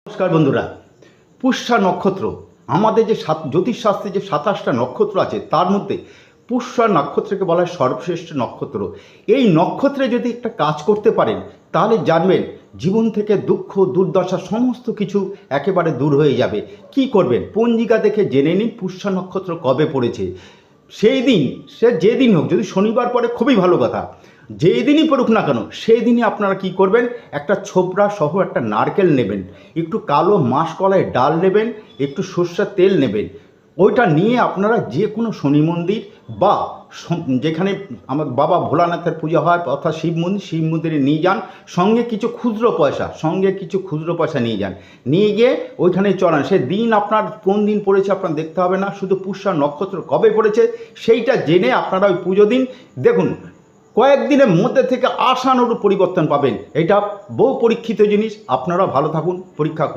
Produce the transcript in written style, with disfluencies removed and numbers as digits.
নমস্কার বন্ধুরা, পুষ্যা নক্ষত্র আমাদের যে জ্যোতিষশাস্ত্রে যে 27টা নক্ষত্র আছে তার মধ্যে পুষ্যা নক্ষত্রকে বলা হয় সর্বশ্রেষ্ঠ নক্ষত্র। এই নক্ষত্রে যদি একটা কাজ করতে পারেন তাহলে জানবেন জীবন থেকে দুঃখ দুর্দশা সমস্ত কিছু একেবারে দূর হয়ে যাবে। কি করবেন? পঞ্জিকা দেখে জেনে নিন পুষ্যা নক্ষত্র কবে পড়েছে। সেই দিন, সে যেদিন হোক, যদি শনিবার পড়ে খুবই ভালো কথা, যেই দিনই পড়ুক না কেন সেই দিনই আপনারা কি করবেন, একটা ছোবড়া সহ একটা নারকেল নেবেন, একটু কালো মাসকলাই ডাল নেবেন, একটু সর্ষের তেল নেবেন। ওইটা নিয়ে আপনারা যে কোনো শনি মন্দির বা যেখানে আমার বাবা ভোলানাথের পূজা হয় অর্থাৎ শিব মন্দিরে নিয়ে যান। সঙ্গে কিছু খুচরো পয়সা নিয়ে যান, নিয়ে গিয়ে ওইখানে চড়ান। সে দিন আপনার কোন দিন পড়েছে আপনার দেখতে হবে না, শুধু পুষ্যা নক্ষত্র কবে পড়েছে সেইটা জেনে আপনারা ওই পুজো দিন। দেখুন, কয়েকদিনের মধ্যে থেকে আশানুরূপ পরিবর্তন পাবেন। এটা বহু পরীক্ষিত জিনিস। আপনারা ভালো থাকুন, পরীক্ষা করুন।